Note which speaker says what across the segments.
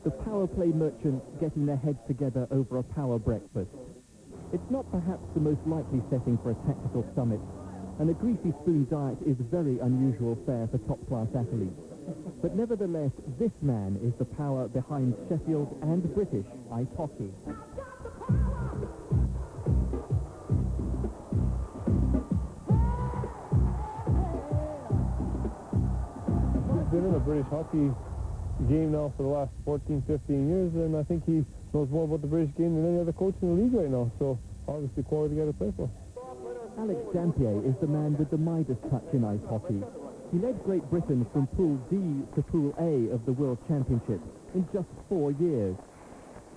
Speaker 1: the power play merchants getting their heads together over a power breakfast. It's not perhaps the most likely setting for a tactical summit, and a greasy spoon diet is very unusual fare for top-class athletes. But nevertheless, this man is the power behind Sheffield and British ice hockey.
Speaker 2: He's been in a British hockey game now for the last 14, 15 years, and I think he knows more about the British game than any other coach in the league right now, so obviously quality guy to play for.
Speaker 1: Alex Dampier is the man with the Midas touch in ice hockey. He led Great Britain from Pool D to Pool A of the World Championship in just 4 years,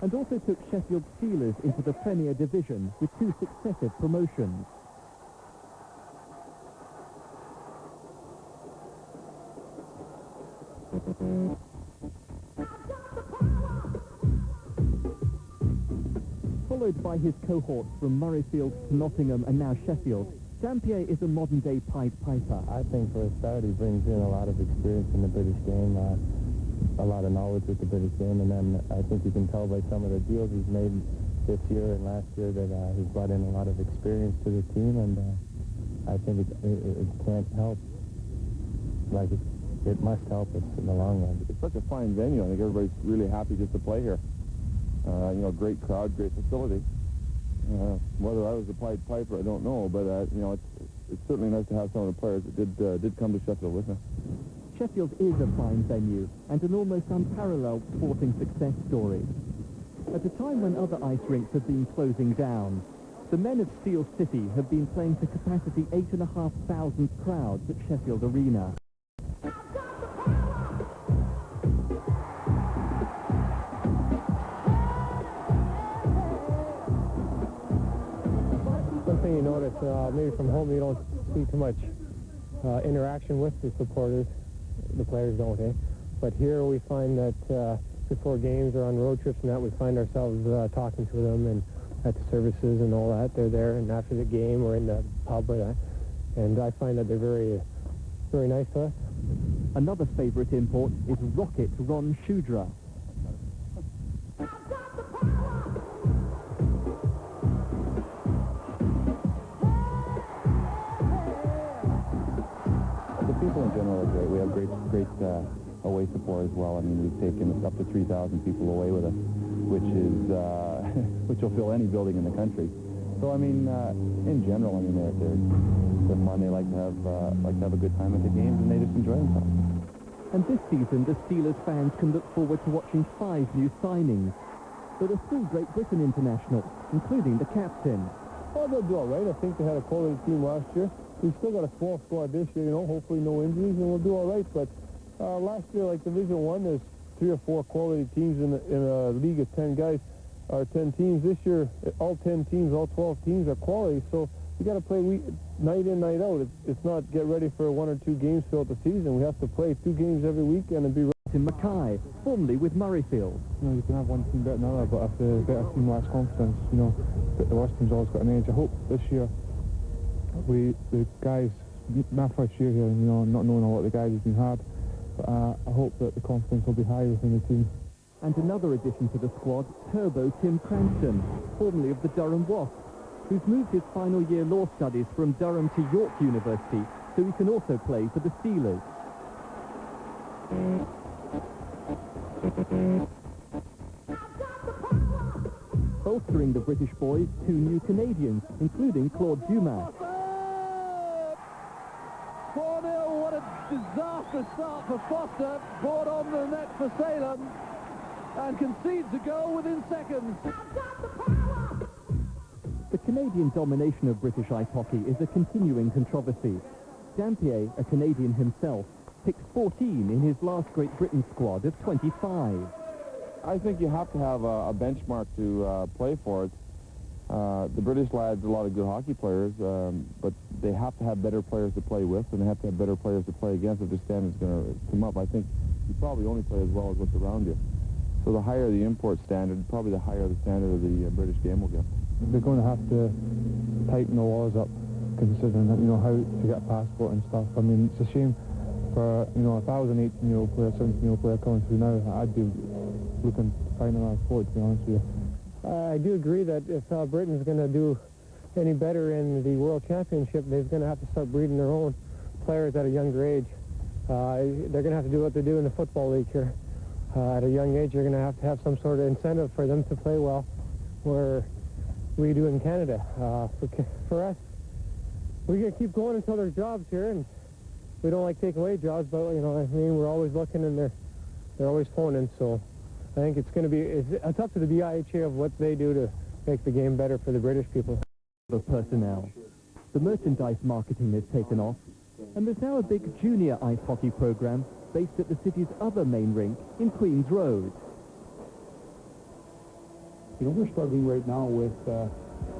Speaker 1: and also took Sheffield Steelers into the Premier Division with 2 successive promotions. Followed by his cohorts from Murrayfield to Nottingham and now Sheffield, Dampier is a modern-day Pied Piper.
Speaker 2: I think for a start he brings in a lot of experience in the British game, a lot of knowledge with the British game, and then I think you can tell by some of the deals he's made this year and last year that he's brought in a lot of experience to the team, and I think it can't help. Like it must help us in the long run. It's such a fine venue. I think everybody's really happy just to play here. You know, great crowd, great facility. Whether I was a Pied Piper, I don't know, but you know, it's certainly nice to have some of the players that did come to Sheffield with us.
Speaker 1: Sheffield is a fine venue and an almost unparalleled sporting success story. At a time when other ice rinks have been closing down, the men of Steel City have been playing to capacity 8,500 crowds at Sheffield Arena.
Speaker 2: One thing you notice, maybe from home you don't see too much interaction with the supporters. The players don't, eh? But here we find that before games or on road trips and that, we find ourselves talking to them and at the services and all that. They're there, and after the game or in the pub or that. And I find that they're very, very nice to us.
Speaker 1: Another favourite import is Rocket Ron Shudra.
Speaker 3: The people in general are great. We have great away support as well. I mean, we've taken up to 3,000 people away with us, which is which will fill any building in the country. So I mean, in general, I mean, they're fun. They like to have a good time at the games, and they just enjoy themselves.
Speaker 1: And this season, the Steelers fans can look forward to watching 5 new signings. There are still Great Britain internationals, including the captain.
Speaker 2: Oh, they'll do all right. I think they had a quality team last year. We've still got a small squad this year, you know, hopefully no injuries, and we'll do all right. But last year, like Division 1, there's 3 or 4 quality teams in a league of 10 guys, or 10 teams. This year, all 10 teams, all 12 teams are quality, so you got to play night in, night out. It's not get ready for 1 or 2 games throughout the season. We have to play 2 games every weekend and be ready.
Speaker 1: In Mackay, formerly with Murrayfield.
Speaker 2: You know, you can have one team better than another, but if the better team lacks confidence, you know, the worst team's always got an edge. I hope this year, the guys, my first year here, you know, not knowing a lot of the guys has been hard, but I hope that the confidence will be high within the team.
Speaker 1: And another addition to the squad, Turbo Tim Cranston, formerly of the Durham Wasps, who's moved his final year law studies from Durham to York University, so he can also play for the Steelers. Bolstering the British boys, 2 new Canadians, including Claude Dumas.
Speaker 4: 4-0, what a disastrous start for Foster, brought on the net for Salem, and concedes a goal within seconds.
Speaker 1: The Canadian domination of British ice hockey is a continuing controversy. Dampier, a Canadian himself, picked 14 in his last Great Britain squad of 25.
Speaker 3: I think you have to have a benchmark to play for it. The British lads are a lot of good hockey players, but they have to have better players to play with, and they have to have better players to play against if the standard's going to come up. I think you probably only play as well as what's around you. So the higher the import standard, probably the higher the standard of the British game will get.
Speaker 2: They're going to have to tighten the laws up, considering that, you know, how to get a passport and stuff. I mean, it's a shame for, you know, if I was an 18-year-old player, 17-year-old player coming through now, I'd be looking to find another sport, to be honest with you.
Speaker 5: I do agree that if Britain's going to do any better in the World Championship, they're going to have to start breeding their own players at a younger age. They're going to have to do what they do in the Football League here. At a young age, you're going to have some sort of incentive for them to play well, where we do in Canada. For us, we're going to keep going until there's jobs here, and we don't like take away jobs, but, you know, I mean, we're always looking, and they're always phoning, so I think it's going to be, it's up to the BIHA of what they do to make the game better for the British people.
Speaker 1: The personnel. The merchandise marketing has taken off, and there's now a big junior ice hockey program based at the city's other main rink in Queen's Road.
Speaker 6: You know, we're struggling right now with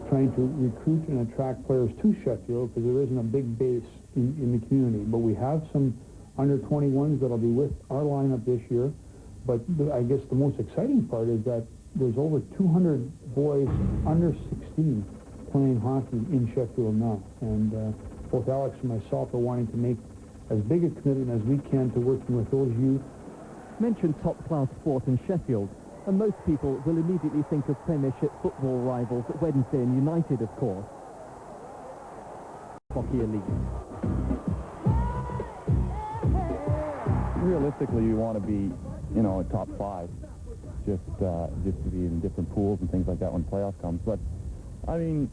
Speaker 6: trying to recruit and attract players to Sheffield because there isn't a big base in the community. But we have some under-21s that'll be with our lineup this year. But I guess the most exciting part is that there's over 200 boys under 16 playing hockey in Sheffield now. And both Alex and myself are wanting to make as big a commitment as we can to working with those youth.
Speaker 1: Mention top-class sport in Sheffield, and most people will immediately think of Premiership football rivals Wednesday and United, of course. Hockey Elite.
Speaker 3: Realistically, you want to be, you know, a top 5, just to be in different pools and things like that when playoff comes. But I mean,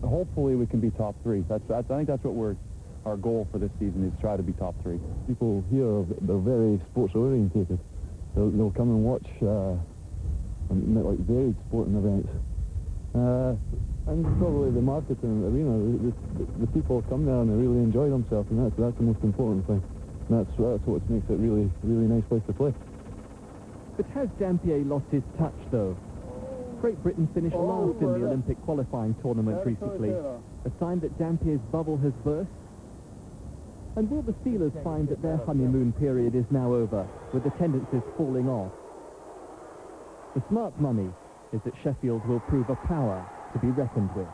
Speaker 3: hopefully we can be top 3. I think that's what our goal for this season is, try to be top 3.
Speaker 2: People here, they're very sports orientated. They'll come and watch like varied sporting events. And probably the marketing arena, the people come there and they really enjoy themselves, and that's the most important thing. And that's what makes it really nice place to play.
Speaker 1: But has Dampier lost his touch, though? Great Britain finished last in the Olympic qualifying tournament recently, a sign that Dampier's bubble has burst. And will the Steelers find that their honeymoon period is now over, with attendances falling off? The smart money is that Sheffield will prove a power to be reckoned with.